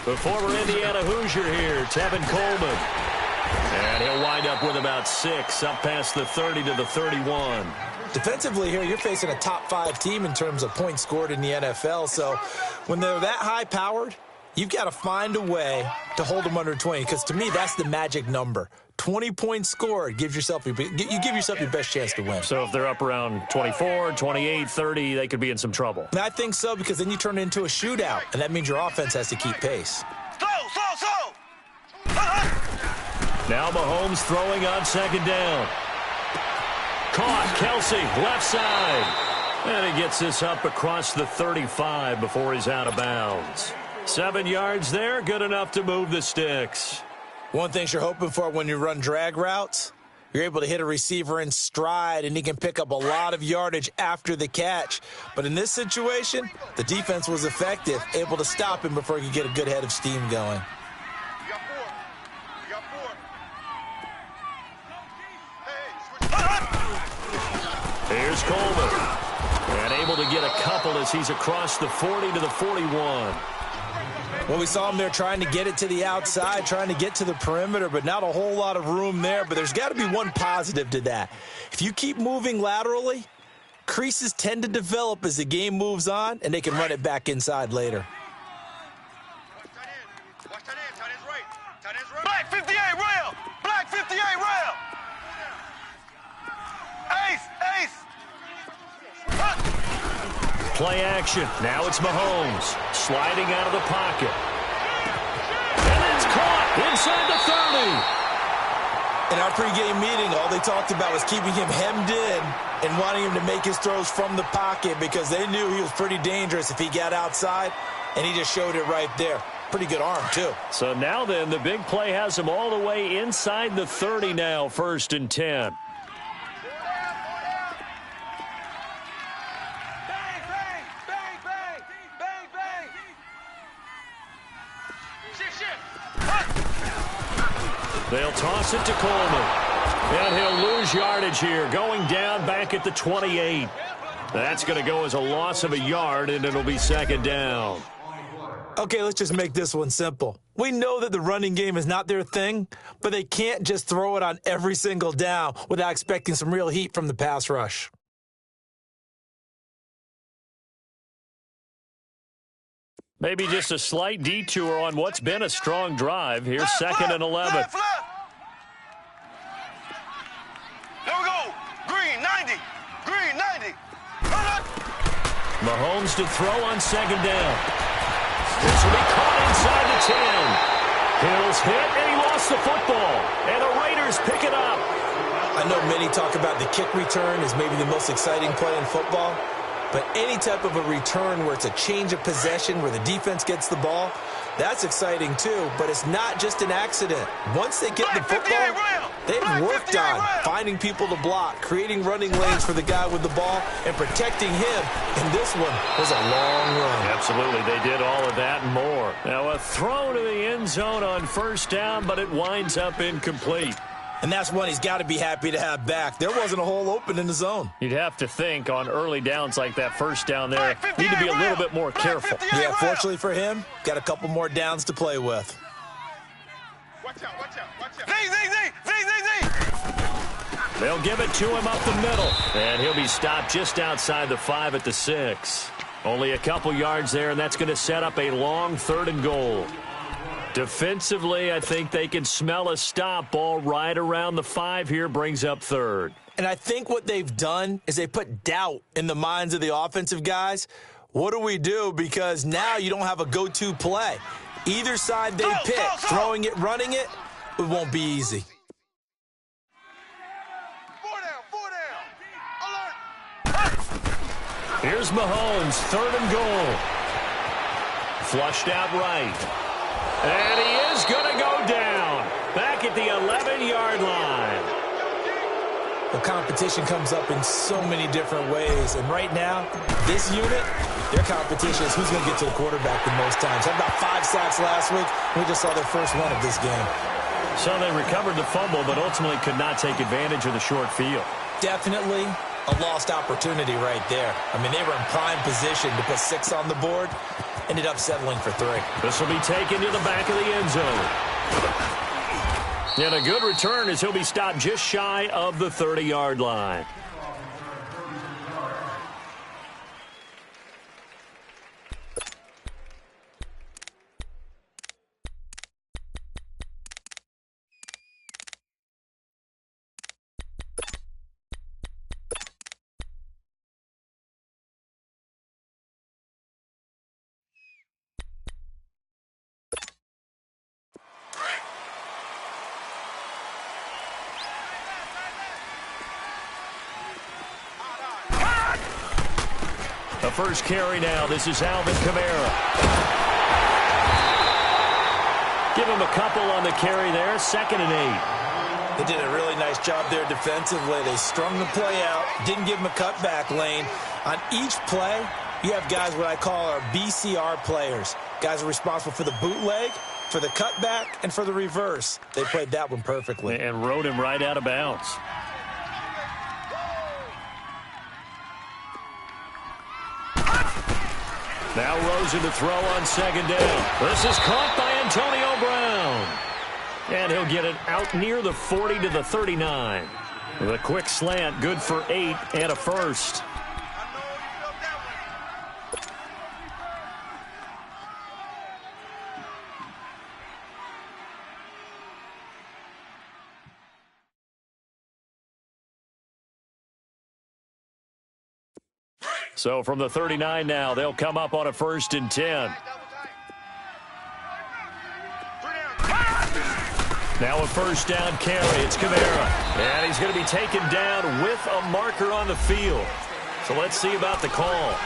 The former Indiana Hoosier here, Tevin Coleman. And he'll wind up with about 6, up past the 30 to the 31. Defensively here, you're facing a top-5 team in terms of points scored in the NFL. So when they're that high-powered, you've got to find a way to hold them under 20. Because to me, that's the magic number. 20 points scored, you give yourself your best chance to win. So if they're up around 24, 28, 30, they could be in some trouble. And I think so, because then you turn it into a shootout, and that means your offense has to keep pace. Now Mahomes throwing on second down. Caught, Kelsey, left side. And he gets this up across the 35 before he's out of bounds. 7 yards there, good enough to move the sticks. One thing you're hoping for when you run drag routes, you're able to hit a receiver in stride, and he can pick up a lot of yardage after the catch. But in this situation, the defense was effective, able to stop him before he could get a good head of steam going. Here's Coleman. And able to get a couple as he's across the 40 to the 41. Well, we saw him there trying to get it to the outside, trying to get to the perimeter, but not a whole lot of room there. But there's got to be one positive to that. If you keep moving laterally, creases tend to develop as the game moves on, and they can run it back inside later. Black 58 rail! Black 58 rail! Ace! Play action. Now it's Mahomes sliding out of the pocket. And it's caught inside the 30. In our pregame meeting, all they talked about was keeping him hemmed in and wanting him to make his throws from the pocket because they knew he was pretty dangerous if he got outside, and he just showed it right there. Pretty good arm, too. So now then, the big play has him all the way inside the 30 now, 1st and 10. They'll toss it to Coleman. And he'll lose yardage here, going down back at the 28. That's going to go as a loss of a yard, and it'll be 2nd down. Okay, let's just make this one simple. We know that the running game is not their thing, but they can't just throw it on every single down without expecting some real heat from the pass rush. Maybe just a slight detour on what's been a strong drive. Here's 2nd and 11. Left. There we go. Green 90. Green 90. Mahomes to throw on 2nd down. This will be caught inside the 10. Hill's hit, and he lost the football. And the Raiders pick it up. I know many talk about the kick return as maybe the most exciting play in football. But any type of a return where it's a change of possession, where the defense gets the ball, that's exciting too. But it's not just an accident. Once they get the football, they've worked on finding people to block, creating running lanes for the guy with the ball, and protecting him. And this one was a long run. Absolutely, they did all of that and more. Now a throw to the end zone on 1st down, but it winds up incomplete. And that's one he's got to be happy to have back. There wasn't a hole open in the zone. You'd have to think on early downs like that 1st down there, need to be a little bit more careful. Yeah, fortunately for him, got a couple more downs to play with. Watch out. Z. They'll give it to him up the middle. And he'll be stopped just outside the 5 at the 6. Only a couple yards there, and that's going to set up a long 3rd and goal. Defensively, I think they can smell a stop ball right around the 5 here, brings up 3rd. And I think what they've done is they put doubt in the minds of the offensive guys. What do we do? Because now you don't have a go-to play. Either side they pick, throwing it, running it, it won't be easy. 4 down. Alert. Here's Mahomes, 3rd and goal. Flushed out right. And he is going to go down back at the 11-yard line. The competition comes up in so many different ways. And right now, this unit, their competition is who's going to get to the quarterback the most times. Had about 5 sacks last week. We just saw their first one of this game. So they recovered the fumble, but ultimately could not take advantage of the short field. Definitely a lost opportunity right there. I mean, they were in prime position to put 6 on the board, ended up settling for 3. This will be taken to the back of the end zone. And a good return as he'll be stopped just shy of the 30-yard line. The first carry now. This is Alvin Kamara. Give him a couple on the carry there. 2nd and 8. They did a really nice job there defensively. They strung the play out, didn't give him a cutback lane. On each play, you have guys what I call our BCR players. Guys are responsible for the bootleg, for the cutback, and for the reverse. They played that one perfectly. And rode him right out of bounds. Now Rosen to throw on 2nd down. This is caught by Antonio Brown. And he'll get it out near the 40 to the 39. With a quick slant, good for 8 and a first. So from the 39 now, they'll come up on a 1st and 10. Now a 1st down carry. It's Kamara. And he's going to be taken down with a marker on the field. So let's see about the call.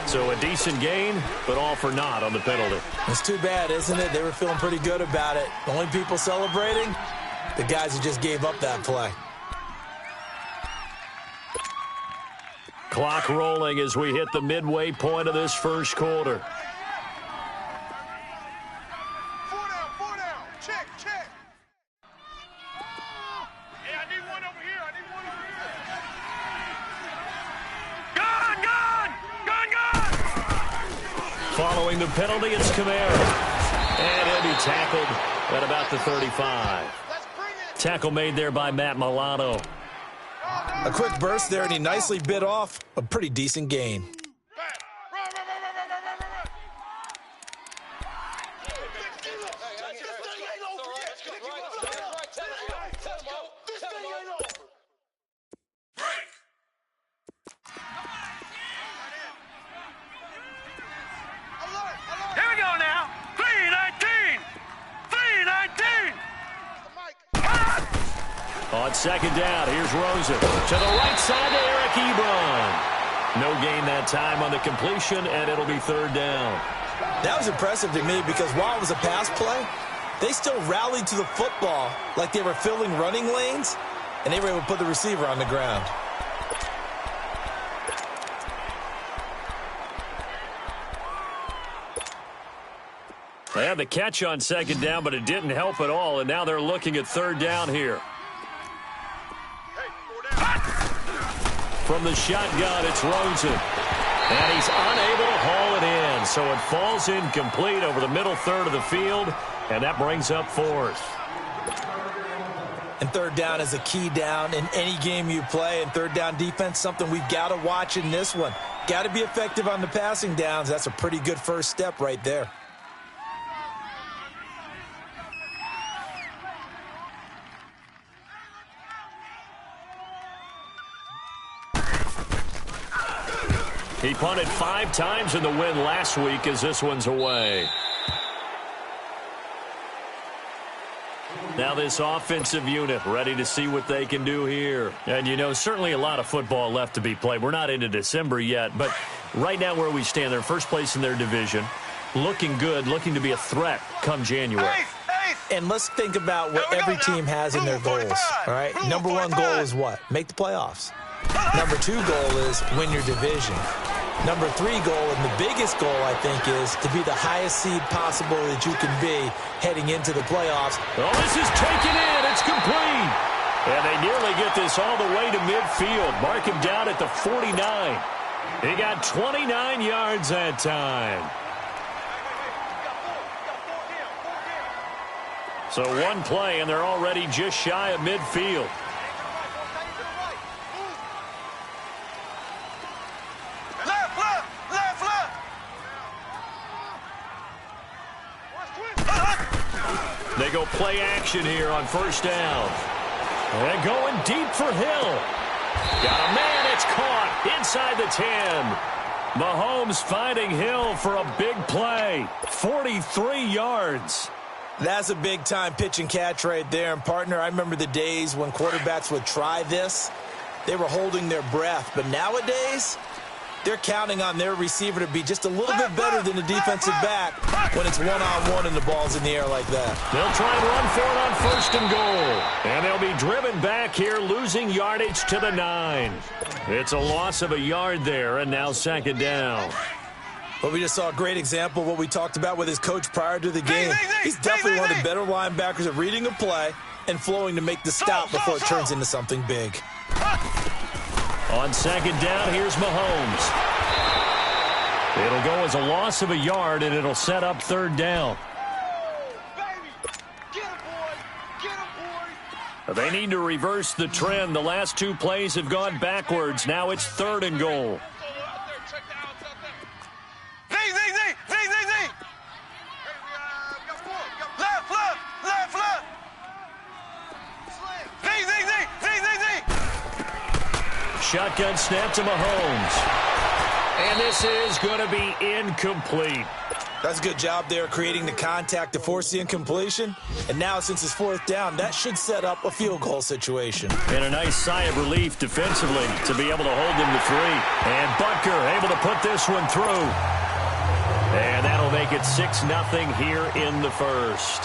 So a decent gain, but all for naught on the penalty. It's too bad, isn't it? They were feeling pretty good about it. The only people celebrating, the guys who just gave up that play. Clock rolling as we hit the midway point of this first quarter. 4 down. Check. Hey, I need one over here. Gun! Following the penalty, it's Kamara. And he'll be tackled at about the 35. Tackle made there by Matt Milano. A quick burst there, and he nicely bit off a pretty decent gain. Here we go now. 319. On 2nd down, here's Rosen. To the right side to Eric Ebron. No gain that time on the completion, and it'll be 3rd down. That was impressive to me because while it was a pass play, they still rallied to the football like they were filling running lanes, and they were able to put the receiver on the ground. They had the catch on 2nd down, but it didn't help at all, and now they're looking at 3rd down here. From the shotgun, it's Rosen. And he's unable to haul it in, so it falls incomplete over the middle third of the field, and that brings up 4th. And 3rd down is a key down in any game you play, and 3rd down defense, something we've got to watch in this one. Got to be effective on the passing downs. That's a pretty good first step right there. He punted 5 times in the win last week as this one's away. Now this offensive unit ready to see what they can do here. And, you know, certainly a lot of football left to be played. We're not into December yet, but right now where we stand, they're first place in their division. Looking good, looking to be a threat come January. And let's think about what every team has in their goals, all right? Number 1 goal is what? Make the playoffs. Number 2 goal is win your division. Number 3 goal, and the biggest goal, I think, is to be the highest seed possible that you can be heading into the playoffs. Oh, this is taken in. It's complete. And they nearly get this all the way to midfield. Mark him down at the 49. He got 29 yards that time. So one play, and they're already just shy of midfield. Left, left, left, left. They go play action here on first down. And going deep for Hill. Got a man, it's caught inside the 10. Mahomes finding Hill for a big play. 43 yards. That's a big-time pitch and catch right there. And, partner, I remember the days when quarterbacks would try this. They were holding their breath. But nowadays, they're counting on their receiver to be just a little bit better than the defensive back when it's one-on-one and the ball's in the air like that. They'll try and run for it on first and goal. And they'll be driven back here, losing yardage to the 9. It's a loss of a yard there, and now second down. Well, we just saw a great example of what we talked about with his coach prior to the game. He's definitely one of the better linebackers at reading a play and flowing to make the stop before it turns into something big. On second down, here's Mahomes. It'll go as a loss of a yard, and it'll set up third down. They need to reverse the trend. The last two plays have gone backwards. Now it's third and goal. Shotgun snap to Mahomes. And this is going to be incomplete. That's a good job there creating the contact to force the incompletion. And now since it's fourth down, that should set up a field goal situation. And a nice sigh of relief defensively to be able to hold them to 3. And Butker able to put this one through. And that'll make it 6-0 here in the first.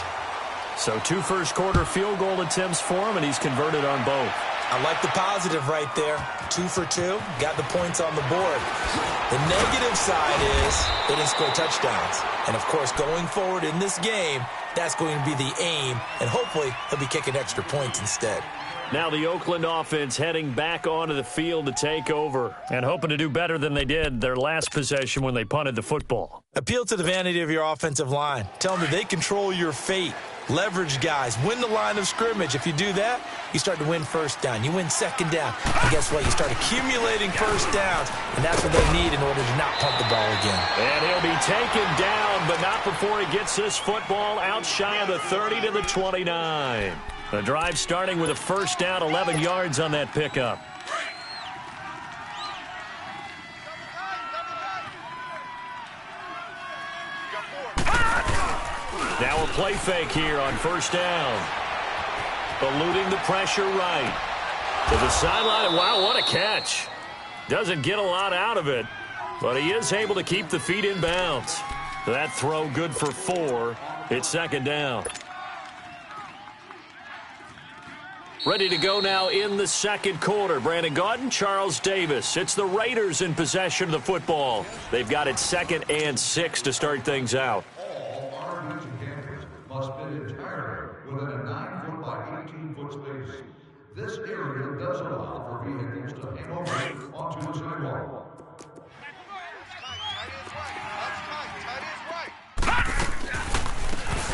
So 2 first-quarter field goal attempts for him, and he's converted on both. I like the positive right there. 2 for 2, got the points on the board. The negative side is they didn't score touchdowns. And, of course, going forward in this game, that's going to be the aim, and hopefully he'll be kicking extra points instead. Now the Oakland offense heading back onto the field to take over and hoping to do better than they did their last possession when they punted the football. Appeal to the vanity of your offensive line. Tell them that they control your fate. Leverage guys. Win the line of scrimmage. If you do that, you start to win first down. You win second down. And guess what? You start accumulating first downs, and that's what they need in order to not punt the ball again. And he'll be taken down, but not before he gets this football out shy of the 30 to the 29. The drive starting with a first down, 11 yards on that pickup. Now a play fake here on first down. Eluding the pressure right. To the sideline. Wow, what a catch. Doesn't get a lot out of it, but he is able to keep the feet in bounds. That throw good for 4. It's second down. Ready to go now in the second quarter. Brandon Gaudin, Charles Davis. It's the Raiders in possession of the football. They've got it 2nd and 6 to start things out. All Arlington campers must fit entirely within a 9-foot by 18-foot space. This area does allow for vehicles to hang over onto the sidewalk.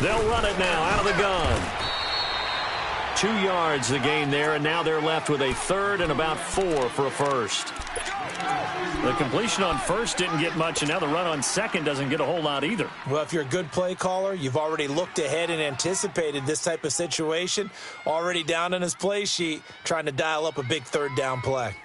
They'll run it now out of the gun. 2 yards the gain there, and now they're left with a third and about 4 for a first. The completion on first didn't get much, and now the run on second doesn't get a whole lot either. Well, if you're a good play caller, you've already looked ahead and anticipated this type of situation. Already down on his play sheet, trying to dial up a big third down play.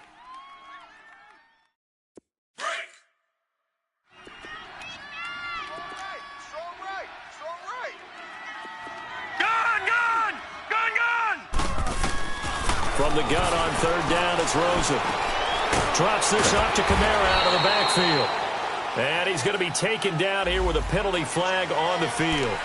From the gun on third down, it's Rosen. Drops this up to Kamara out of the backfield. And he's going to be taken down here with a penalty flag on the field.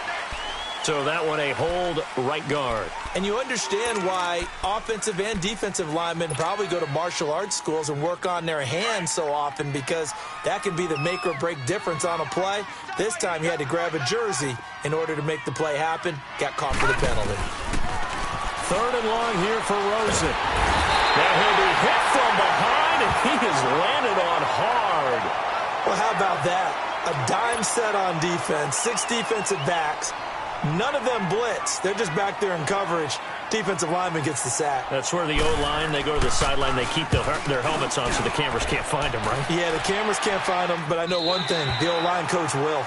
So that one a hold right guard. And you understand why offensive and defensive linemen probably go to martial arts schools and work on their hands so often, because that can be the make or break difference on a play. This time he had to grab a jersey in order to make the play happen. Got caught for the penalty. Third and long here for Rosen. Now he'll be hit from behind, and he has landed on hard. Well, how about that? A dime set on defense, 6 defensive backs. None of them blitz. They're just back there in coverage. Defensive lineman gets the sack. That's where the O-line, they go to the sideline, they keep their helmets on so the cameras can't find them, right? Yeah, the cameras can't find them, but I know one thing. The O-line coach will.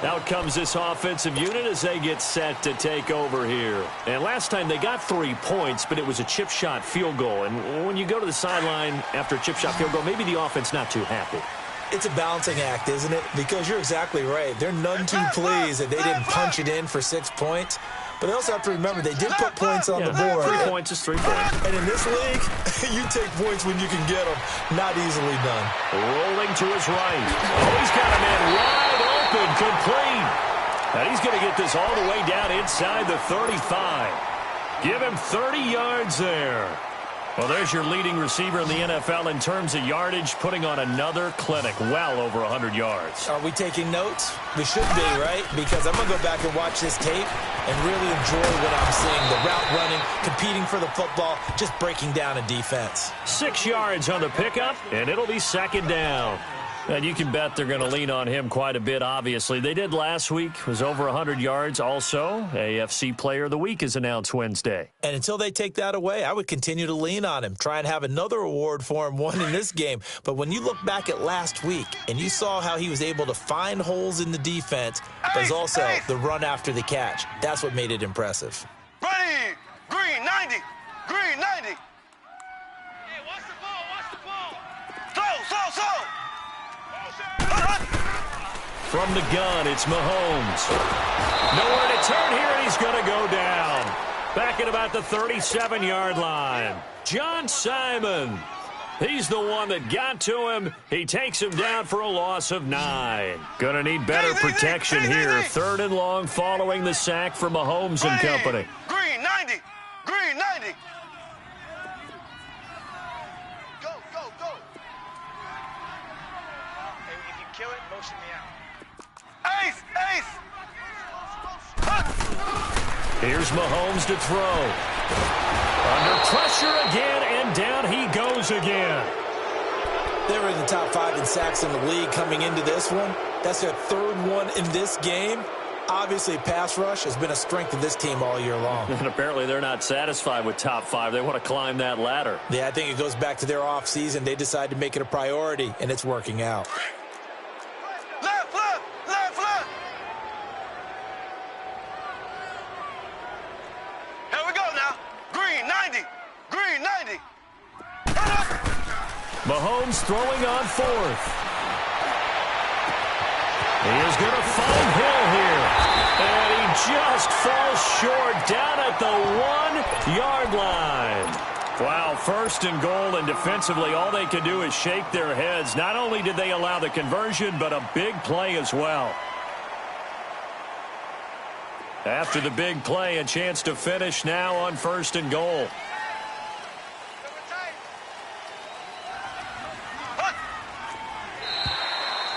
Out comes this offensive unit as they get set to take over here. And last time they got 3 points, but it was a chip shot field goal. And when you go to the sideline after a chip shot field goal, maybe the offense not too happy. It's a balancing act, isn't it? Because you're exactly right. They're none too pleased that they didn't punch it in for 6 points. But they also have to remember they did put points on the board. 3 points is 3 points. And in this league, you take points when you can get them. Not easily done. Rolling to his right. Oh, he's got a man wide open, complete. And he's going to get this all the way down inside the 35. Give him 30 yards there. Well, there's your leading receiver in the NFL in terms of yardage, putting on another clinic, well over 100 yards. Are we taking notes? We should be, right? Because I'm going to go back and watch this tape and really enjoy what I'm seeing. The route running, competing for the football, just breaking down a defense. 6 yards on the pickup, and it'll be second down. And you can bet they're going to lean on him quite a bit, obviously. They did last week, was over 100 yards also. AFC Player of the Week is announced Wednesday. And until they take that away, I would continue to lean on him, try and have another award for him, one in this game. But when you look back at last week and you saw how he was able to find holes in the defense, there's also the run after the catch. That's what made it impressive. Ready, green 90, green 90. Hey, watch the ball, watch the ball. Slow. From the gun, it's Mahomes. Nowhere to turn here, and he's going to go down. Back at about the 37-yard line. John Simon. He's the one that got to him. He takes him down for a loss of 9. Going to need better protection here. Third and long following the sack for Mahomes and company. Green 90, green 90. Go. Hey, if you kill it, motion me out. Ace. Here's Mahomes to throw. Under pressure again, and down he goes again. They were in the top 5 in sacks in the league coming into this one. That's their third one in this game. Obviously, pass rush has been a strength of this team all year long. And apparently they're not satisfied with top 5. They want to climb that ladder. Yeah, I think it goes back to their offseason. They decided to make it a priority, and it's working out. Left. Here we go now. Green 90, green 90. Mahomes throwing on 4th. He is going to find Hill here. And he just falls short down at the 1-yard line. Wow, 1st and goal, and defensively all they can do is shake their heads. Not only did they allow the conversion, but a big play as well. After the big play, a chance to finish now on 1st and goal.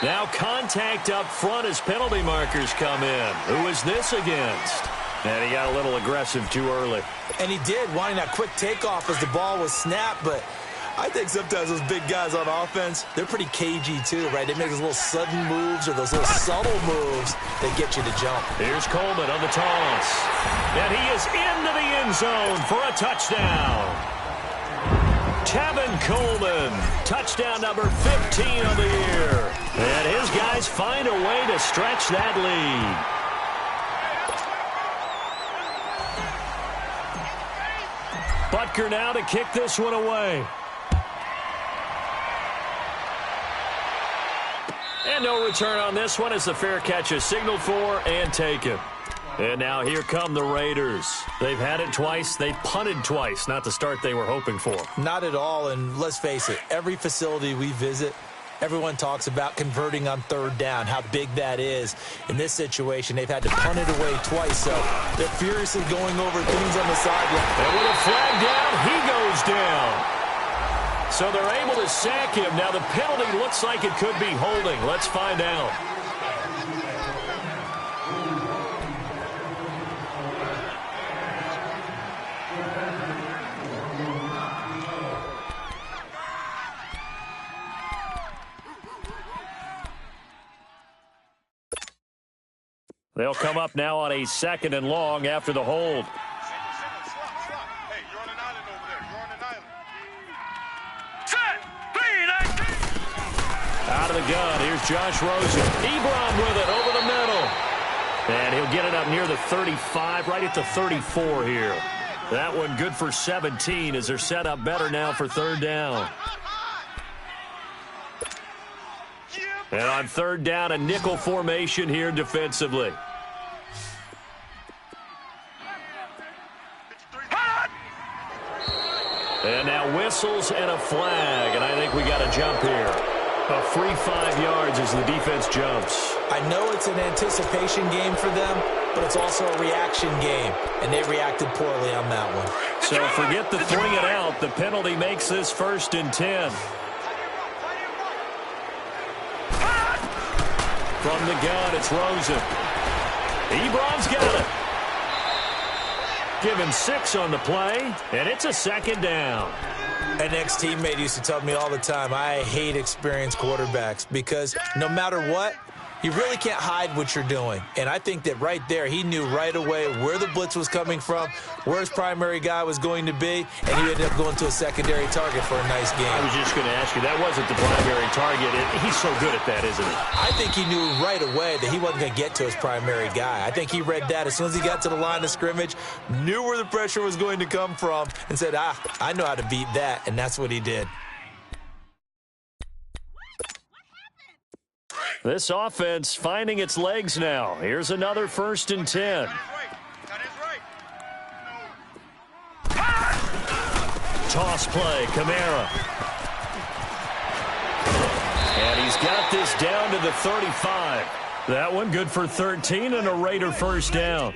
Now contact up front as penalty markers come in. Who is this against? And he got a little aggressive too early. And he did, wanting that quick takeoff as the ball was snapped, but I think sometimes those big guys on offense, they're pretty cagey too, right? They make those little sudden moves or those little subtle moves that get you to jump. Here's Coleman on the toss. And he is into the end zone for a touchdown. Tevin Coleman, touchdown number 15 of the year. And his guys find a way to stretch that lead. Butker now to kick this one away. And no return on this one as the fair catch is signaled for and taken. And now here come the Raiders. They've had it twice. They've punted twice. Not the start they were hoping for. Not at all, and let's face it, every facility we visit, everyone talks about converting on 3rd down, how big that is. In this situation, they've had to punt it away twice, so they're furiously going over things on the sideline. And with a flag down, he goes down. So they're able to sack him. Now the penalty looks like it could be holding. Let's find out. They'll come up now on a 2nd and long after the hold. Hey, you're on an island over there. You're on an island. Out of the gun, here's Josh Rosen. Ebron with it over the middle. And he'll get it up near the 35, right at the 34 here. That one good for 17 as they're set up better now for 3rd down. And on 3rd down, a nickel formation here defensively. And now whistles and a flag, and I think we got a jump here. A free 5 yards as the defense jumps. I know it's an anticipation game for them, but it's also a reaction game, and they reacted poorly on that one. So forget the 3 and out. The penalty makes this 1st and 10. From the gun, it's Rosen. Ebron's got it. Give him 6 on the play, and it's a 2nd down. An ex-teammate used to tell me all the time, I hate experienced quarterbacks because no matter what, you really can't hide what you're doing. And I think that right there, he knew right away where the blitz was coming from, where his primary guy was going to be, and he ended up going to a secondary target for a nice game. I was just going to ask you, that wasn't the primary target. He's so good at that, isn't he? I think he knew right away that he wasn't going to get to his primary guy. I think he read that as soon as he got to the line of scrimmage, knew where the pressure was going to come from, and said, I know how to beat that, and that's what he did. This offense finding its legs now. Here's another 1st and 10. That is right. Toss play, Kamara. And he's got this down to the 35. That one good for 13 and a Raider 1st down.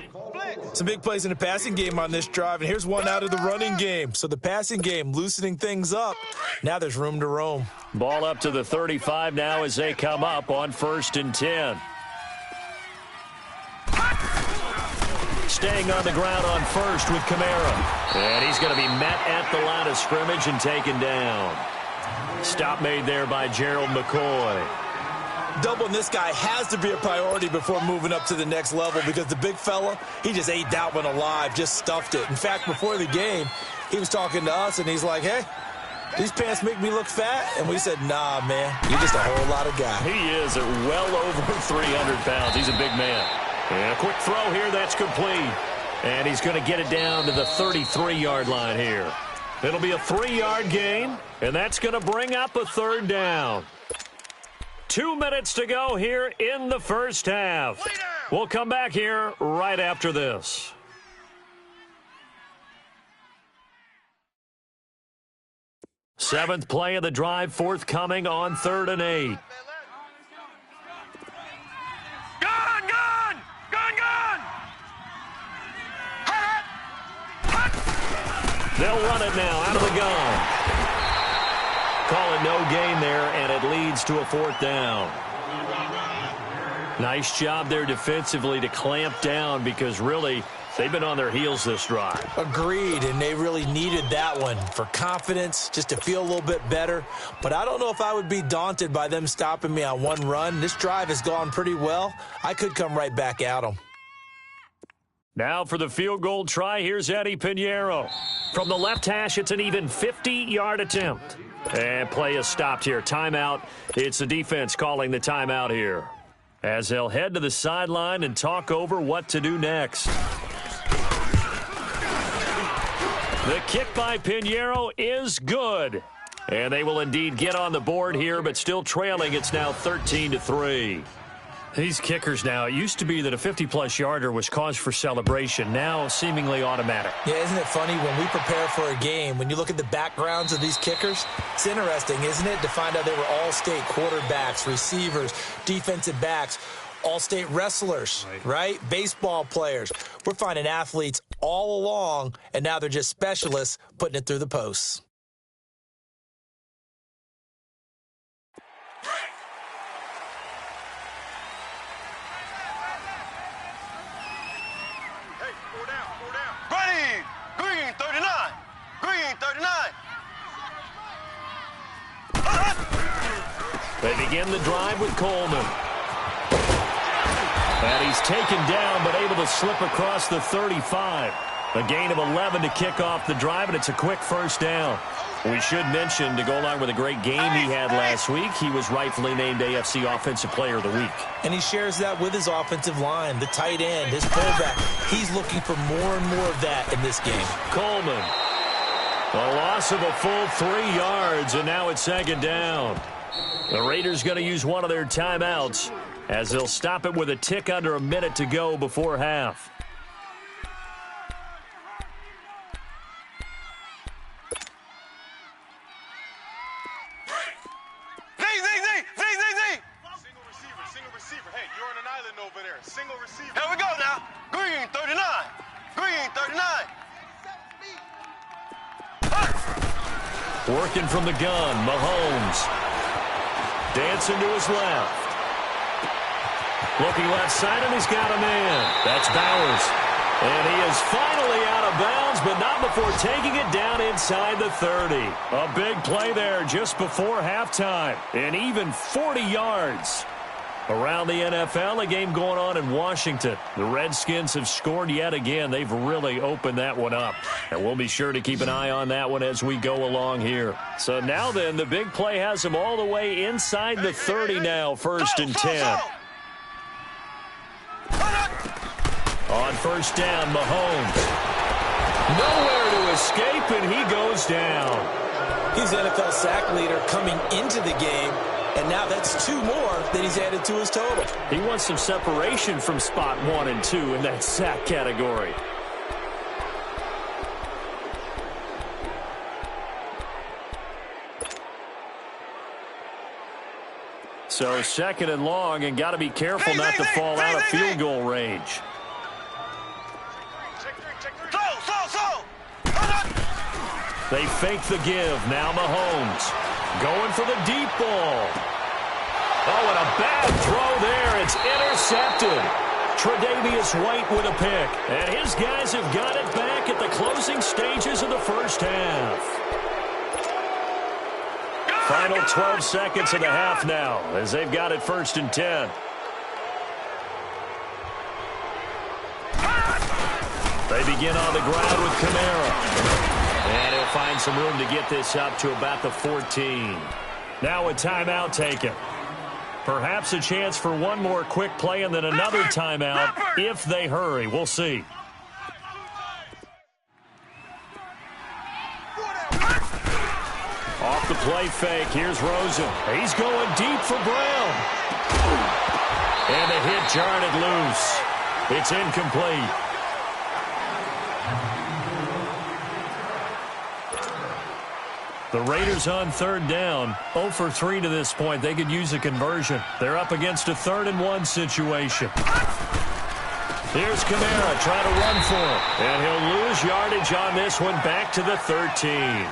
Some big plays in the passing game on this drive, and here's one out of the running game. So the passing game loosening things up. Now there's room to roam. Ball up to the 35 now as they come up on 1st and 10. Staying on the ground on 1st with Kamara. And he's going to be met at the line of scrimmage and taken down. Stop made there by Gerald McCoy. Doubling this guy has to be a priority before moving up to the next level because the big fella, he just ate that one alive, just stuffed it. In fact, before the game, he was talking to us, and he's like, hey, these pants make me look fat? And we said, nah, man, you're just a whole lot of guy. He is at well over 300 pounds. He's a big man. And a quick throw here, that's complete. And he's going to get it down to the 33-yard line here. It'll be a 3-yard gain, and that's going to bring up a 3rd down. 2 minutes to go here in the 1st half. We'll come back here right after this. Seventh play of the drive forthcoming on 3rd and 8. Gun! Gun! Gun! Gun! They'll run it now out of the gun. Call it no gain there, and it leads to a 4th down. Nice job there defensively to clamp down because really they've been on their heels this drive. Agreed, and they really needed that one for confidence, just to feel a little bit better. But I don't know if I would be daunted by them stopping me on one run. This drive has gone pretty well. I could come right back at them. Now for the field goal try, here's Eddie Pinheiro. From the left hash, it's an even 50-yard attempt. And play is stopped here. Timeout. It's the defense calling the timeout here, as they'll head to the sideline and talk over what to do next. The kick by Pinheiro is good. And they will indeed get on the board here, but still trailing. It's now 13-3. These kickers now, it used to be that a 50-plus yarder was cause for celebration, now seemingly automatic. Yeah, isn't it funny when we prepare for a game, when you look at the backgrounds of these kickers, it's interesting, isn't it, to find out they were all-state quarterbacks, receivers, defensive backs, all-state wrestlers, right? Baseball players. We're finding athletes all along, and now they're just specialists putting it through the posts. Green 39. Green 39. They begin the drive with Coleman. And he's taken down, but able to slip across the 35. A gain of 11 to kick off the drive, and it's a quick first down. We should mention, to go along with a great game he had last week, he was rightfully named AFC Offensive Player of the Week. And he shares that with his offensive line, the tight end, his fullback. He's looking for more and more of that in this game. Coleman. A loss of a full 3 yards, and now it's second down. The Raiders going to use one of their timeouts as they'll stop it with a tick under a minute to go before half. Single receiver. Hey, you're on an island over there. Single receiver. Here we go now. Green, 39. Green, 39. Working from the gun, Mahomes. Dancing to his left. Looking left side, and he's got a man. That's Bowers. And he is finally out of bounds, but not before taking it down inside the 30. A big play there just before halftime. And even 40 yards. Around the NFL, a game going on in Washington. The Redskins have scored yet again. They've really opened that one up. And we'll be sure to keep an eye on that one as we go along here. So now then, the big play has them all the way inside the 30 now, 1st and 10. On first down, Mahomes. Nowhere to escape, and he goes down. He's the NFL sack leader coming into the game, and now that's 2 more that he's added to his total. He wants some separation from spot 1 and 2 in that sack category. So 2nd and long, and got to be careful not to fall out of field goal range. They fake the give. Now Mahomes going for the deep ball. Oh, and a bad throw there. It's intercepted. Tre'Davious White with a pick. And his guys have got it back at the closing stages of the first half. Final 12 seconds of the half now as they've got it 1st and 10. They begin on the ground with Kamara. And he'll find some room to get this up to about the 14. Now a timeout taken. Perhaps a chance for one more quick play and then another timeout if they hurry. We'll see. Off the play fake, here's Rosen. He's going deep for Brown. And the hit jarred it loose. It's incomplete. The Raiders on 3rd down, 0 for 3 to this point. They could use a conversion. They're up against a 3rd and 1 situation. Here's Kamara trying to run for him. And he'll lose yardage on this one back to the 13.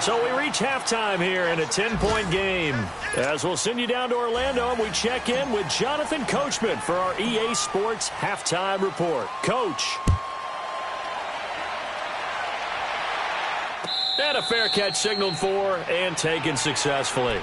So we reach halftime here in a 10-point game. As we'll send you down to Orlando, and we check in with Jonathan Coachman for our EA Sports Halftime Report. Coach. And a fair catch signaled for and taken successfully.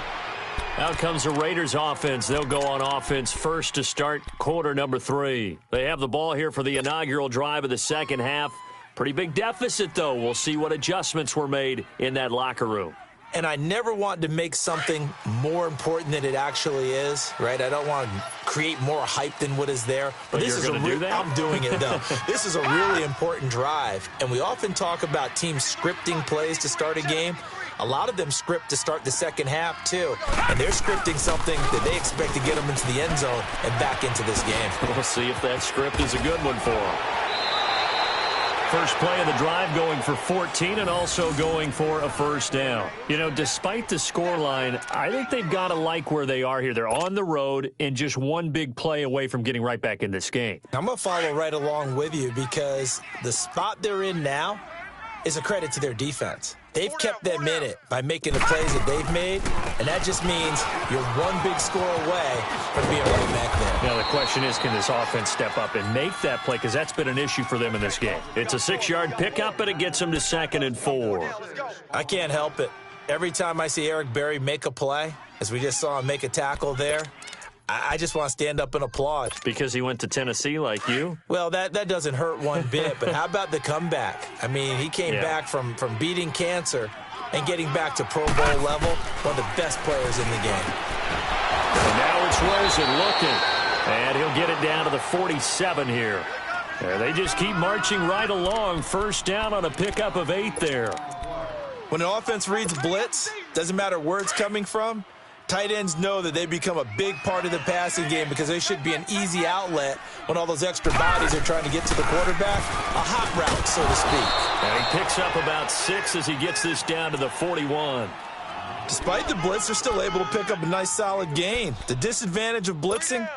Out comes the Raiders offense. They'll go on offense first to start quarter number 3. They have the ball here for the inaugural drive of the second half. Pretty big deficit, though. We'll see what adjustments were made in that locker room. And I never want to make something more important than it actually is, right? I don't want to create more hype than what is there. But this is going to do that? I'm doing it, though. This is a really important drive. And we often talk about teams scripting plays to start a game. A lot of them script to start the second half, too. And they're scripting something that they expect to get them into the end zone and back into this game. We'll see if that script is a good one for them. First play of the drive going for 14 and also going for a first down. You know, despite the scoreline, I think they've got to like where they are here. They're on the road and just one big play away from getting right back in this game. I'm going to follow right along with you because the spot they're in now is a credit to their defense. They've kept them in it by making the plays that they've made, and that just means you're one big score away from being right back there. Now, the question is, can this offense step up and make that play? Because that's been an issue for them in this game. It's a 6-yard pickup, but it gets them to 2nd and 4. I can't help it. Every time I see Eric Berry make a play, as we just saw him make a tackle there, I just want to stand up and applaud. Because he went to Tennessee like you? Well, that doesn't hurt one bit, but how about the comeback? I mean, he came back from beating cancer and getting back to Pro Bowl level, one of the best players in the game. And now it's Rosen looking, and he'll get it down to the 47 here. And they just keep marching right along. First down on a pickup of 8 there. When an offense reads blitz, doesn't matter where it's coming from, tight ends know that they become a big part of the passing game because they should be an easy outlet when all those extra bodies are trying to get to the quarterback. A hot route, so to speak. And he picks up about 6 as he gets this down to the 41. Despite the blitz, they're still able to pick up a nice solid gain. The disadvantage of blitzing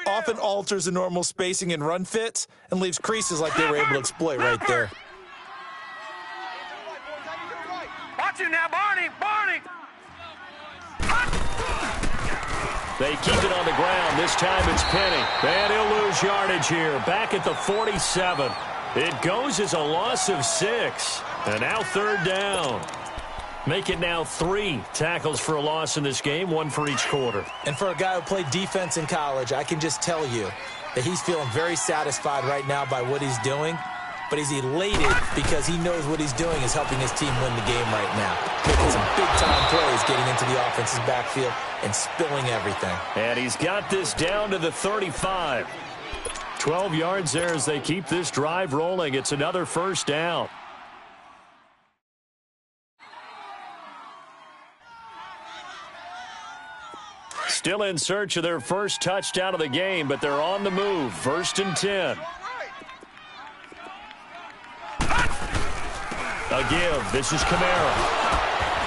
often alters the normal spacing and run fits and leaves creases like they were able to exploit right there. Watch it now, Barney! Barney! They keep it on the ground. This time it's Penny. And he'll lose yardage here. Back at the 47. It goes as a loss of 6. And now third down. Make it now 3 tackles for a loss in this game, 1 for each quarter. And for a guy who played defense in college, I can just tell you that he's feeling very satisfied right now by what he's doing. But he's elated because he knows what he's doing is helping his team win the game right now. Making some big-time plays, getting into the offense's backfield and spilling everything. And he's got this down to the 35. 12 yards there as they keep this drive rolling. It's another first down. Still in search of their first touchdown of the game, but they're on the move. 1st and 10. A give. This is Kamara.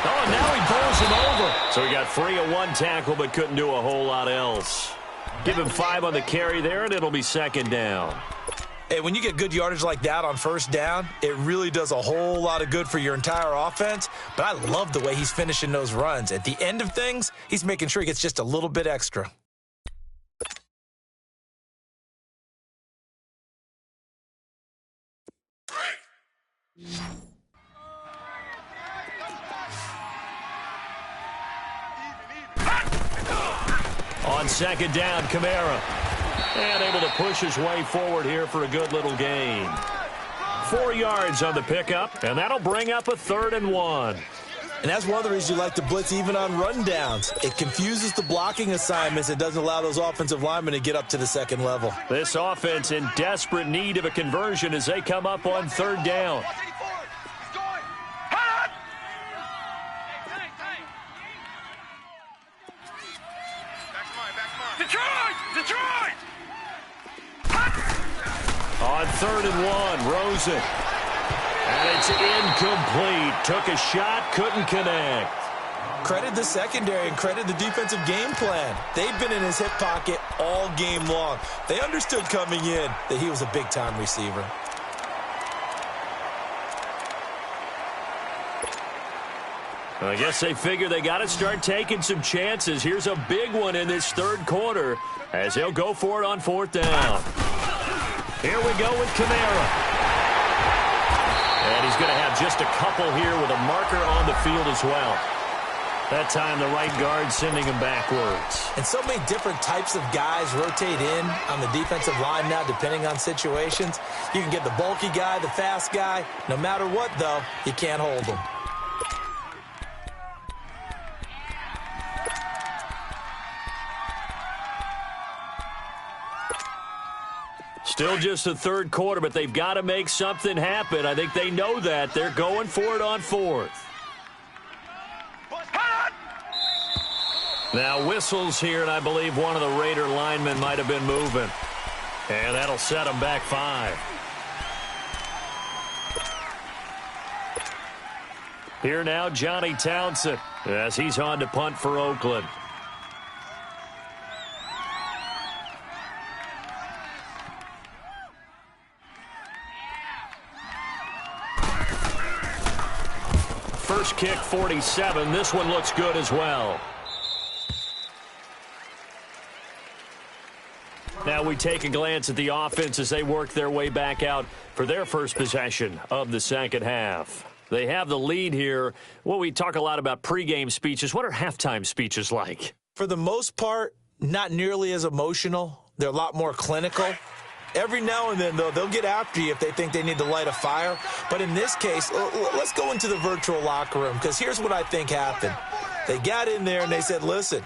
Oh, and now he bowls him over. So he got 3 of 1 tackle, but couldn't do a whole lot else. Give him 5 on the carry there, and it'll be 2nd down. Hey, when you get good yardage like that on 1st down, it really does a whole lot of good for your entire offense. But I love the way he's finishing those runs. At the end of things, he's making sure he gets just a little bit extra. On 2nd down, Kamara. And able to push his way forward here for a good little gain. 4 yards on the pickup, and that'll bring up a 3rd and 1. And that's one of the reasons you like to blitz even on rundowns. It confuses the blocking assignments and doesn't allow those offensive linemen to get up to the 2nd level. This offense in desperate need of a conversion as they come up on 3rd down. Detroit! On 3rd and 1, Rosen. And it's incomplete. Took a shot, couldn't connect. Credit the secondary and credit the defensive game plan. They've been in his hip pocket all game long. They understood coming in that he was a big-time receiver. I guess they figure they got to start taking some chances. Here's a big one in this 3rd quarter as he'll go for it on 4th down. Here we go with Kamara. And he's going to have just a couple here with a marker on the field as well. That time the right guard sending him backwards. And so many different types of guys rotate in on the defensive line now depending on situations. You can get the bulky guy, the fast guy. No matter what, though, you can't hold him. Still just the 3rd quarter, but they've got to make something happen. I think they know that. They're going for it on 4th. Now whistles here, and I believe one of the Raider linemen might have been moving. And that'll set them back 5. Here now, Johnny Townsend, as he's on to punt for Oakland. First kick, 47. This one looks good as well. Now we take a glance at the offense as they work their way back out for their first possession of the 2nd half. They have the lead here. Well, we talk a lot about pregame speeches. What are halftime speeches like? For the most part, not nearly as emotional. They're a lot more clinical. Every now and then, though, they'll get after you if they think they need to light a fire. But in this case, let's go into the virtual locker room, because here's what I think happened. They got in there and they said, listen,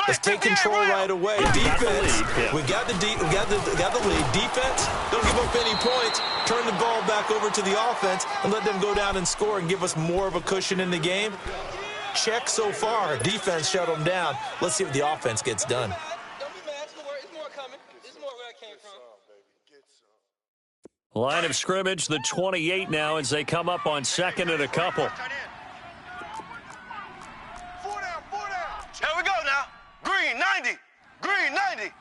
let's take control right away. Defense, we got the lead. Defense, don't give up any points. Turn the ball back over to the offense and let them go down and score and give us more of a cushion in the game. Check so far. Defense shut them down. Let's see what the offense gets done. Line of scrimmage, the 28 now as they come up on second and a couple. 4 down, 4 down. Here we go now. Green, 90. Green, 90.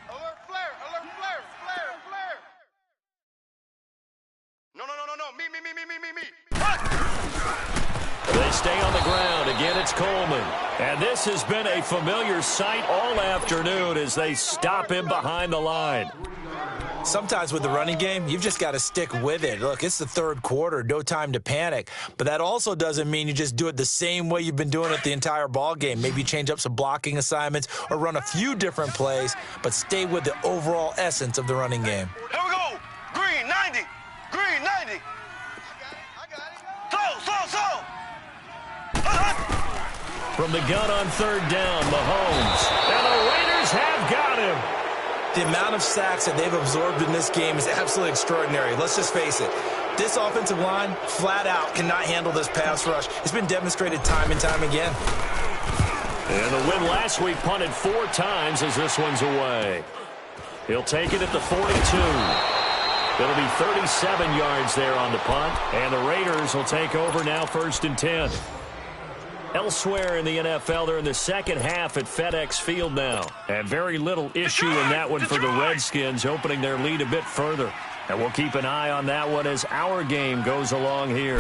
Alert flare, alert flare, flare, flare. No. Me. They stay on the ground. Again, it's Coleman. And this has been a familiar sight all afternoon as they stop him behind the line. Sometimes with the running game, you've just got to stick with it. Look, it's the third quarter, no time to panic. But that also doesn't mean you just do it the same way you've been doing it the entire ball game. Maybe change up some blocking assignments or run a few different plays, but stay with the overall essence of the running game. Here we go. Green, 90. Green, 90. I got it. So. From the gun on third down, Mahomes. And the Raiders have got him. The amount of sacks that they've absorbed in this game is absolutely extraordinary. Let's just face it. This offensive line, flat out, cannot handle this pass rush. It's been demonstrated time and time again. And the win last week punted 4 times as this one's away. He'll take it at the 42. It'll be 37 yards there on the punt. And the Raiders will take over now 1st and 10. Elsewhere in the NFL, they're in the second half at FedEx Field now. And very little issue in that one for the Redskins, opening their lead a bit further. And we'll keep an eye on that one as our game goes along here.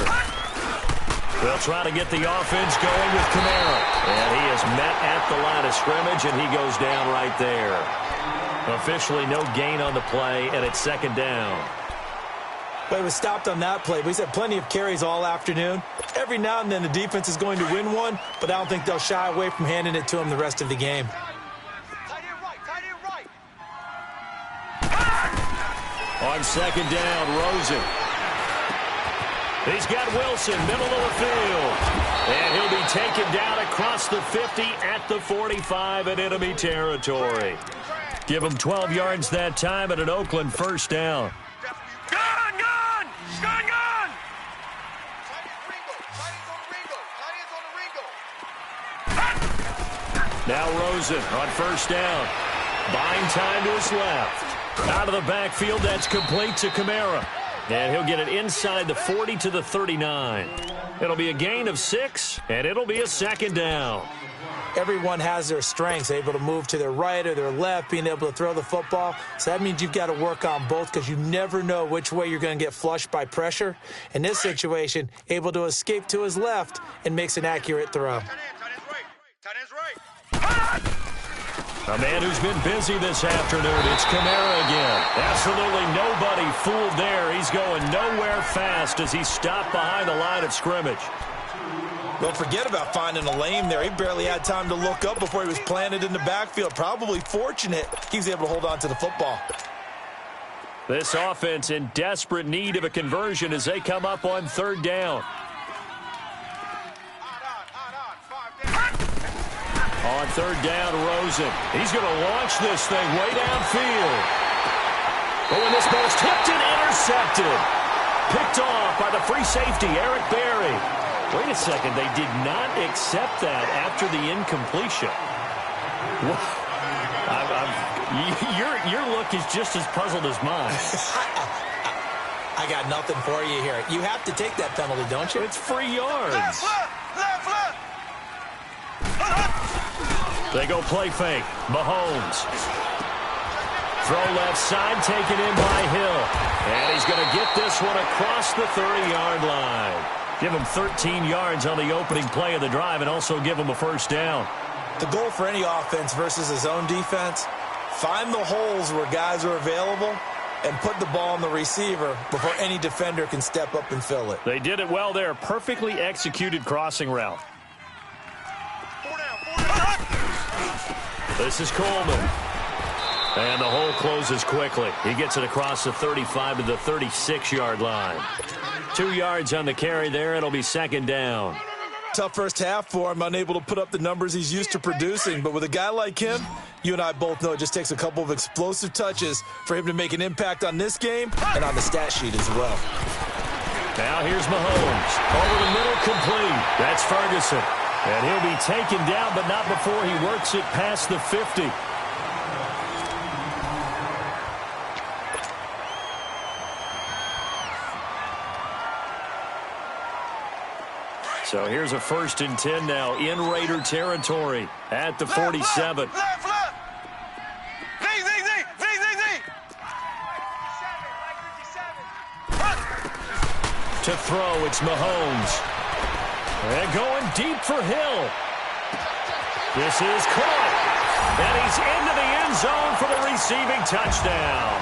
They'll try to get the offense going with Kamara. And he is met at the line of scrimmage, and he goes down right there. Officially no gain on the play, and it's 2nd down. But he was stopped on that play. But he's had plenty of carries all afternoon. Every now and then the defense is going to win one, but I don't think they'll shy away from handing it to him the rest of the game. Tight end right. On 2nd down, Rosen. He's got Wilson, middle of the field. And he'll be taken down across the 50 at the 45 in enemy territory. Give him 12 yards that time at an Oakland 1st down. Gun! Now Rosen on 1st down. Buying time to his left. Out of the backfield, that's complete to Kamara. And he'll get it inside the 40 to the 39. It'll be a gain of 6, and it'll be a 2nd down. Everyone has their strengths, able to move to their right or their left, being able to throw the football. So that means you've got to work on both because you never know which way you're going to get flushed by pressure. In this situation, able to escape to his left and makes an accurate throw. Tight end's right. A man who's been busy this afternoon, it's Kamara again. Absolutely nobody fooled there. He's going nowhere fast as he's stopped behind the line of scrimmage. Well, forget about finding a lane there. He barely had time to look up before he was planted in the backfield. Probably fortunate he was able to hold on to the football. This offense in desperate need of a conversion as they come up on 3rd down. On 3rd down, Rosen. He's going to launch this thing way downfield. Oh, and this ball's tipped and intercepted. Picked off by the free safety, Eric Berry. Wait a second, they did not accept that after the incompletion. Your look is just as puzzled as mine. I got nothing for you here. You have to take that penalty, don't you? It's free yards. Left. They go play fake. Mahomes. Throw left side, taken in by Hill. And he's going to get this one across the 30-yard line. Give him 13 yards on the opening play of the drive and also give him a 1st down. The goal for any offense versus his own defense, find the holes where guys are available and put the ball on the receiver before any defender can step up and fill it. They did it well there. Perfectly executed crossing route. This is Coleman. And the hole closes quickly. He gets it across the 35 to the 36-yard line. 2 yards on the carry there. It'll be second down. Tough first half for him, unable to put up the numbers he's used to producing. But with a guy like him, you and I both know it just takes a couple of explosive touches for him to make an impact on this game and on the stat sheet as well. Now here's Mahomes. Over the middle, complete. That's Ferguson. And he'll be taken down, but not before he works it past the 50. So here's a 1st and 10 now in Raider territory at the 47. Left. Z. To throw, it's Mahomes. And going deep for Hill. This is caught. And he's into the end zone for the receiving touchdown.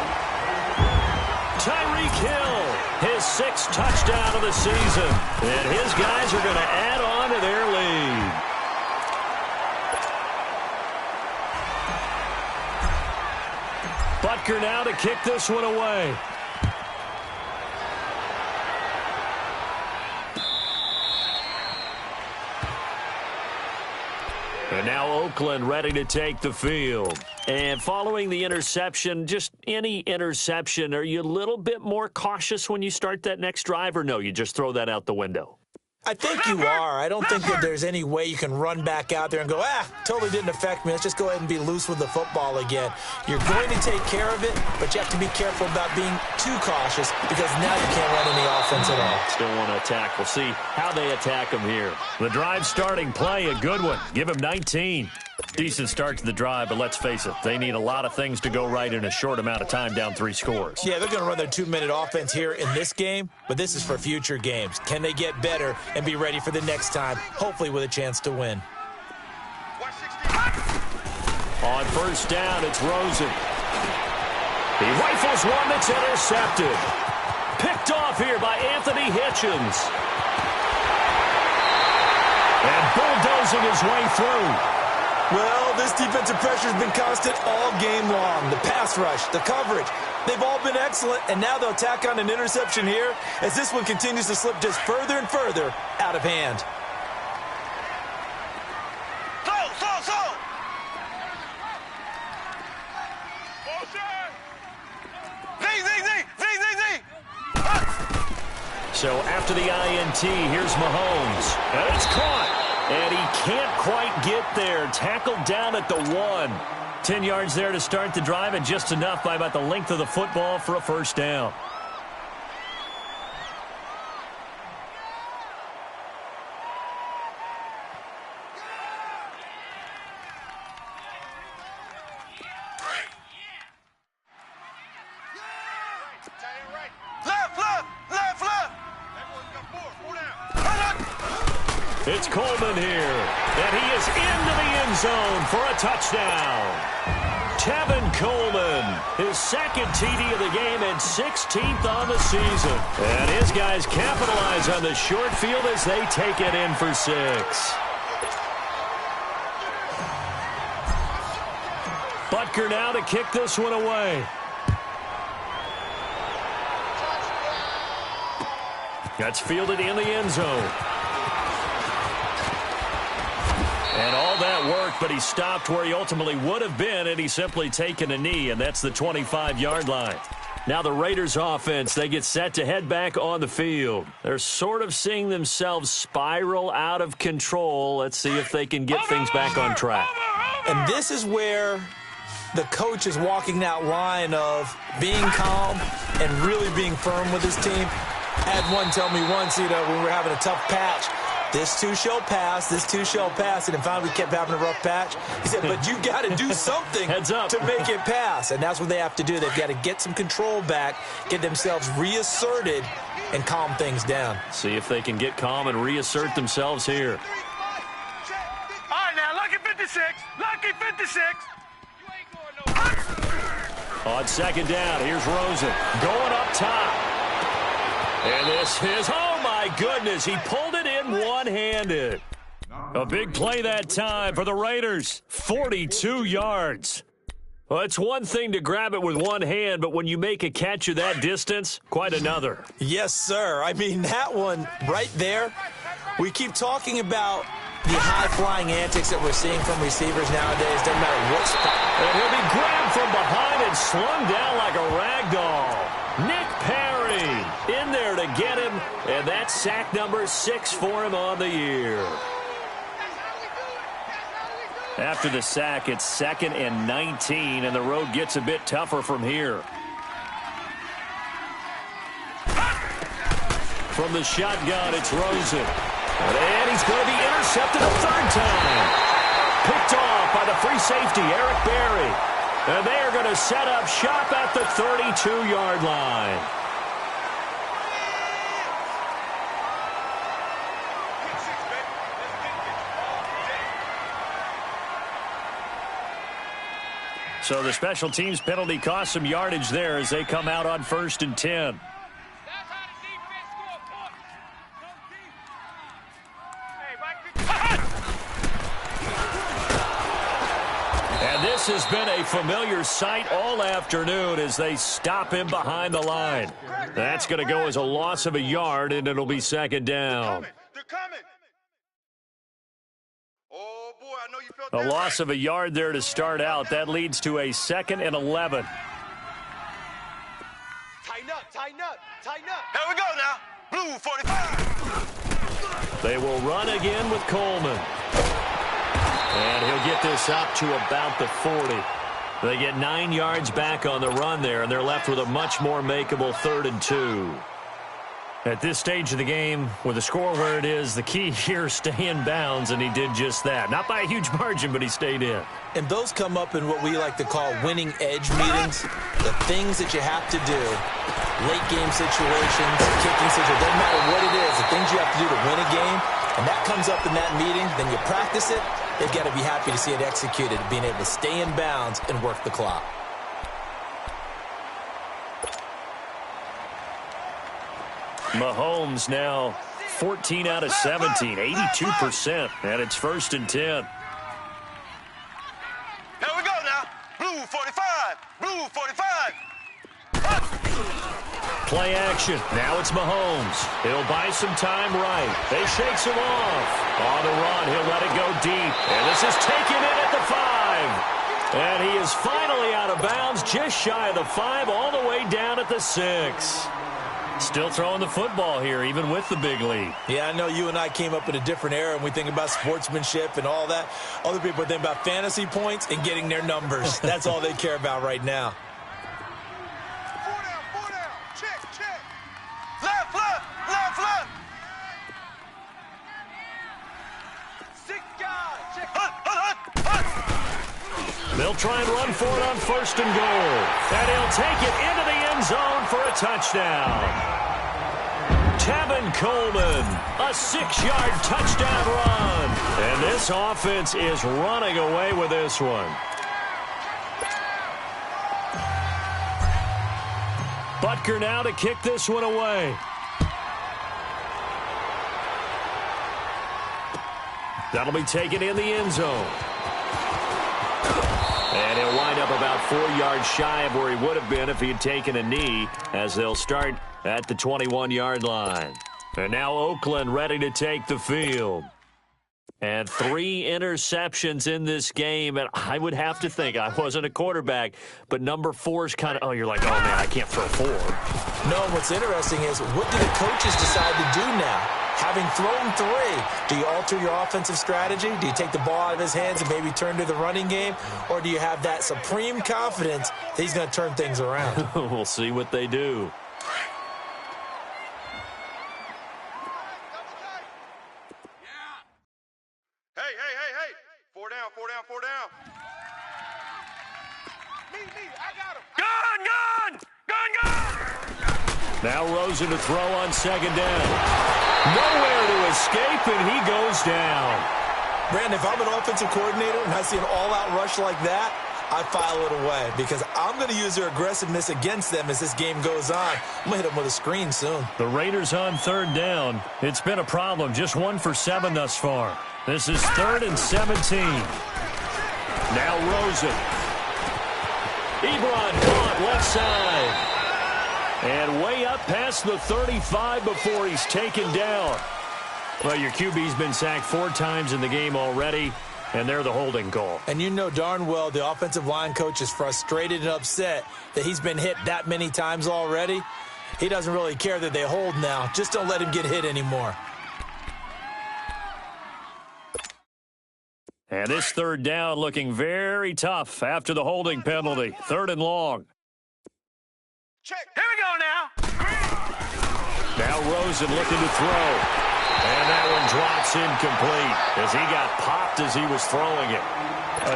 Tyreek Hill, his 6th touchdown of the season. And his guys are going to add on to their lead. Butker now to kick this one away. And now Oakland ready to take the field. And following the interception, just any interception, are you a little bit more cautious when you start that next drive, or no, you just throw that out the window? I think you are. I don't think that there's any way you can run back out there and go, totally didn't affect me. Let's just go ahead and be loose with the football again. You're going to take care of it, but you have to be careful about being too cautious because now you can't run any offense at all. Still want to attack. We'll see how they attack them here. The drive starting play, a good one. Give him 19. Decent start to the drive, but let's face it, they need a lot of things to go right in a short amount of time, down 3 scores. Yeah, they're going to run their 2-minute offense here in this game, but this is for future games. Can they get better and be ready for the next time, hopefully with a chance to win? On 1st down, it's Rosen. He rifles one that's intercepted. Picked off here by Anthony Hitchens. And bulldozing his way through. Well, this defensive pressure has been constant all game long. The pass rush, the coverage, they've all been excellent, and now they'll tack on an interception here as this one continues to slip just further and further out of hand. So after the INT, here's Mahomes. And it's caught. And he can't quite get there. Tackled down at the 1. 10 yards there to start the drive, and just enough by about the length of the football for a 1st down. It's Coleman here, and he is into the end zone for a touchdown. Tevin Coleman, his 2nd TD of the game and 16th on the season. And his guys capitalize on the short field as they take it in for 6. Butker now to kick this one away. That's fielded in the end zone. And all that worked, but he stopped where he ultimately would have been, and he's simply taken a knee, and that's the 25-yard line. Now the Raiders offense, they get set to head back on the field. They're sort of seeing themselves spiral out of control. Let's see if they can get things back on track. And this is where the coach is walking that line of being calm and really being firm with his team. I had one tell me once, when we were having a tough patch, this too shall pass, this too shall pass, and finally we kept having a rough patch. He said, but you got to do something to make it pass, and that's what they have to do. They've got to get some control back, get themselves reasserted, and calm things down. See if they can get calm and reassert themselves here. All right, now, lucky 56, lucky 56. On 2nd down, here's Rosen going up top. And this is, oh my goodness, he pulled it in one-handed. A big play that time for the Raiders. 42 yards. Well, it's one thing to grab it with one hand, but when you make a catch of that distance, quite another. Yes, sir. I mean, that one right there, we keep talking about the high-flying antics that we're seeing from receivers nowadays. Doesn't matter what spot. And he'll be grabbed from behind and slung down like a rag doll. Nick Perry in there to get him, and that's sack number 6 for him on the year. After the sack, it's 2nd and 19, and the road gets a bit tougher from here. From the shotgun, it's Rosen. And he's going to be intercepted a third time. Picked off by the free safety, Eric Berry. And they are going to set up shop at the 32-yard line. So the special teams penalty cost some yardage there as they come out on 1st and 10. And this has been a familiar sight all afternoon as they stop him behind the line. That's going to go as a loss of a yard, and it'll be 2nd down. They're coming. Oh, boy, I know you felt A that loss of a yard there to start out. That leads to a 2nd and 11. Tighten up, tighten up, tighten up. Here we go now. Blue 45. They will run again with Coleman. And he'll get this up to about the 40. They get 9 yards back on the run there, and they're left with a much more makeable 3rd and 2. At this stage of the game, with the score where it is, the key here is stay in bounds, and he did just that. Not by a huge margin, but he stayed in. And those come up in what we like to call winning edge meetings. The things that you have to do, late game situations, kicking situations, doesn't matter what it is, the things you have to do to win a game, and that comes up in that meeting, then you practice it, they've got to be happy to see it executed, being able to stay in bounds and work the clock. Mahomes now 14 out of 17, 82%, and it's 1st and 10. Here we go now. Blue 45. Blue 45. Play action. Now it's Mahomes. He'll buy some time right. They shakes him off. On the run, he'll let it go deep. And this is taken in at the 5. And he is finally out of bounds, just shy of the 5, all the way down at the 6. Still throwing the football here, even with the big lead. Yeah, I know you and I came up in a different era, and we think about sportsmanship and all that. Other people think about fantasy points and getting their numbers. That's all they care about right now. 4 down. Check, check. Left, left, left, left. 6 guys. Check. They'll try and run for it on 1st and goal. And he'll take it into the end zone for a touchdown. Tevin Coleman, a 6-yard touchdown run. And this offense is running away with this one. Butker now to kick this one away. That'll be taken in the end zone. And he'll wind up about 4 yards shy of where he would have been if he had taken a knee, as they'll start at the 21-yard line. And now Oakland ready to take the field. And 3 interceptions in this game, and I would have to think, I wasn't a quarterback, but number 4 is kind of, oh, you're like, oh, man, I can't throw 4. No, what's interesting is, what do the coaches decide to do now? Having thrown 3, do you alter your offensive strategy? Do you take the ball out of his hands and maybe turn to the running game? Or do you have that supreme confidence that he's going to turn things around? We'll see what they do. Hey. 4 down. Me, I got him. Gun! Now Rosen to throw on 2nd down. Nowhere to escape, and he goes down. Brandon, if I'm an offensive coordinator and I see an all-out rush like that, I file it away because I'm going to use their aggressiveness against them as this game goes on. I'm going to hit them with a screen soon. The Raiders on third down. It's been a problem. Just 1 for 7 thus far. This is 3rd and 17. Now Rosen. Ebron caught left side. And way up past the 35 before he's taken down. Well, your QB's been sacked 4 times in the game already, and they're the holding call. And you know darn well the offensive line coach is frustrated and upset that he's been hit that many times already. He doesn't really care that they hold now. Just don't let him get hit anymore. And this 3rd down looking very tough after the holding penalty. 3rd and long. Check. Here we go now. Now Rosen looking to throw. And that one drops incomplete as he got popped as he was throwing it.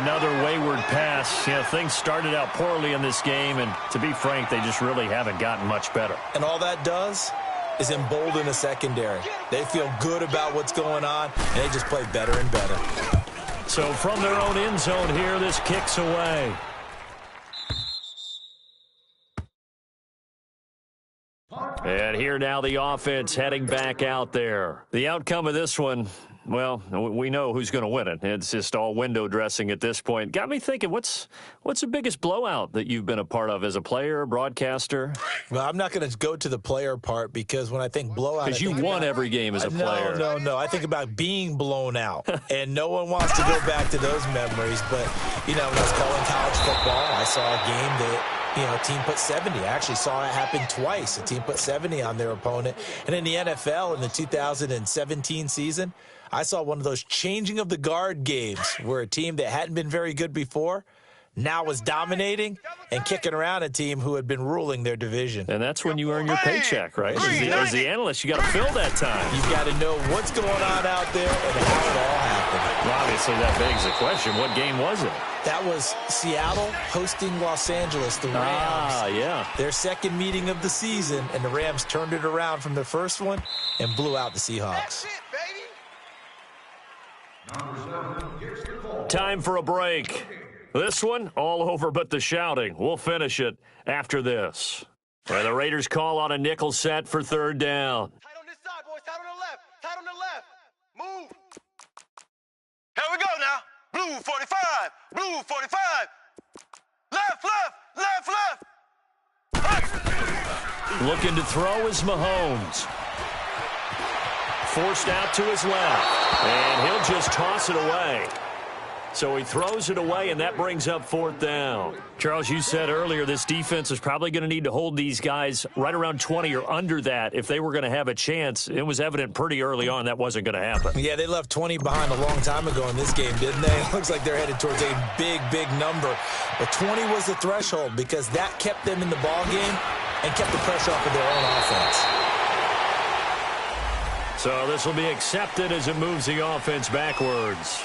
Another wayward pass. You know, things started out poorly in this game, and to be frank, they just really haven't gotten much better. And all that does is embolden the secondary. They feel good about what's going on, and they just play better and better. So from their own end zone here, this kicks away. And here now the offense heading back out there. The outcome of this one, well, we know who's going to win it. It's just all window dressing at this point. Got me thinking, what's the biggest blowout that you've been a part of as a player, broadcaster? Well, I'm not going to go to the player part because when I think blowout, because you won every game as a player. No. I think about being blown out, and no one wants to go back to those memories. But, you know, when I was calling college football, I saw a game that, you know, a team put 70. I actually saw it happen twice. A team put 70 on their opponent. And in the NFL in the 2017 season, I saw one of those changing of the guard games where a team that hadn't been very good before now was dominating and kicking around a team who had been ruling their division. And that's when you earn your paycheck, right? As the analyst, you got to fill that time. You've got to know what's going on out there and how it all happened. Well, obviously, that begs the question, what game was it? That was Seattle hosting Los Angeles, the Rams. Ah, yeah. Their second meeting of the season, and the Rams turned it around from their first one and blew out the Seahawks. Time for a break. This one, all over but the shouting. We'll finish it after this. Where the Raiders call on a nickel set for 3rd down. Tight on this side, boys. Tight on the left. Tight on the left. Move. Here we go now. Blue 45. Blue 45. Left, left, left, left. Looking to throw is Mahomes. Forced out to his left. And he'll just toss it away. So he throws it away, and that brings up 4th down. Charles, you said earlier this defense is probably going to need to hold these guys right around 20 or under that if they were going to have a chance. It was evident pretty early on that wasn't going to happen. Yeah, they left 20 behind a long time ago in this game, didn't they? It looks like they're headed towards a big, big number. But 20 was the threshold because that kept them in the ball game and kept the pressure off of their own offense. So this will be accepted as it moves the offense backwards.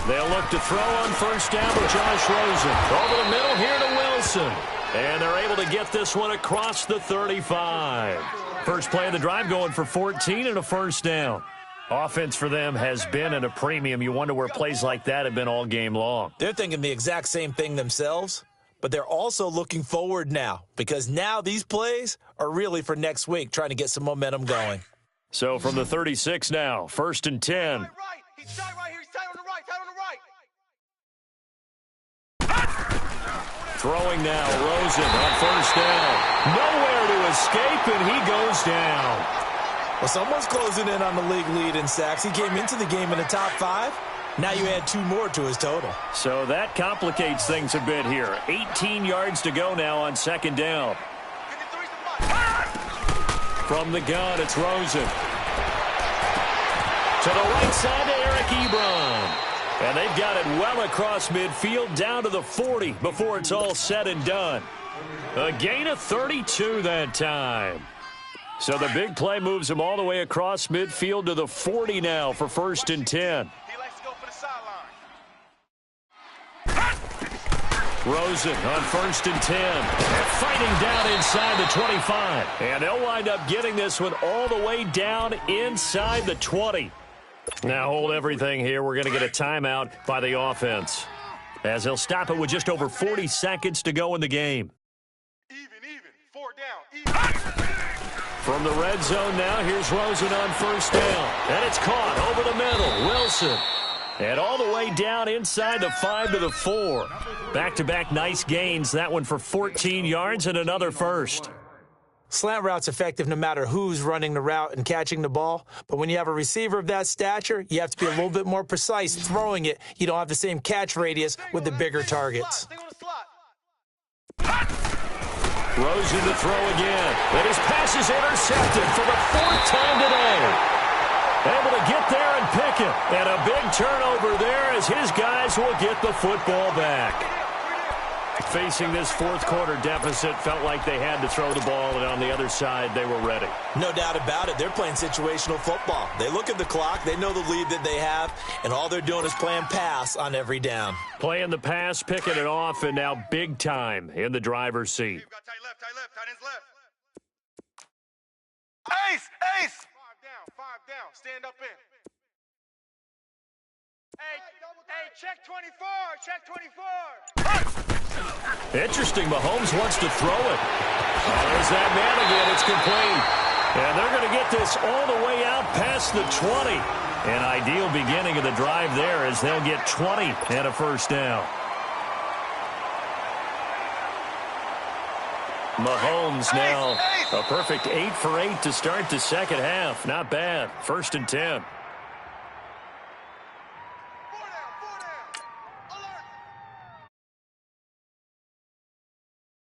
They'll look to throw on 1st down with Josh Rosen. Over the middle here to Wilson. And they're able to get this one across the 35. First play of the drive going for 14 and a 1st down. Offense for them has been at a premium. You wonder where plays like that have been all game long. They're thinking the exact same thing themselves, but they're also looking forward now because now these plays are really for next week, trying to get some momentum going. So from the 36 now, 1st and 10. Right. He's tight right here. He's tight on the right. Tight on the right. Throwing now, Rosen on 1st down. Nowhere to escape, and he goes down. Well, someone's closing in on the league lead in sacks. He came into the game in the top 5. Now you add 2 more to his total. So that complicates things a bit here. 18 yards to go now on 2nd down. From the gun, it's Rosen. To the right side to Eric Ebron. And they've got it well across midfield down to the 40 before it's all said and done. A gain of 32 that time. So the big play moves them all the way across midfield to the 40 now for 1st and 10. He likes to go for the sideline. Rosen on 1st and 10. And fighting down inside the 25. And they'll wind up getting this one all the way down inside the 20. Now hold everything here. We're going to get a timeout by the offense, as they'll stop it with just over 40 seconds to go in the game. Even. 4 down. Even. From the red zone now, here's Rosen on 1st down. And it's caught over the middle. Wilson. And all the way down inside the 5 to the 4. Back-to-back nice gains. That one for 14 yards and another first. Slant route's effective no matter who's running the route and catching the ball. But when you have a receiver of that stature, you have to be a little bit more precise throwing it. You don't have the same catch radius with the bigger targets. Rosen to throw again. And his pass is intercepted for the 4th time today. Able to get there and pick it. And a big turnover there as his guys will get the football back. Facing this 4th quarter deficit, felt like they had to throw the ball, and on the other side, they were ready. No doubt about it. They're playing situational football. They look at the clock. They know the lead that they have, and all they're doing is playing pass on every down. Playing the pass, picking it off, and now big time in the driver's seat. You've got tight left. Tight ends left. Ace. 5 down. Stand up in. Hey, check 24. Check 24. Interesting. Mahomes wants to throw it. Oh, there's that man again. It's complete. And they're going to get this all the way out past the 20. An ideal beginning of the drive there as they'll get 20 and a first down. Mahomes now a perfect 8 for 8 to start the second half. Not bad. 1st and 10.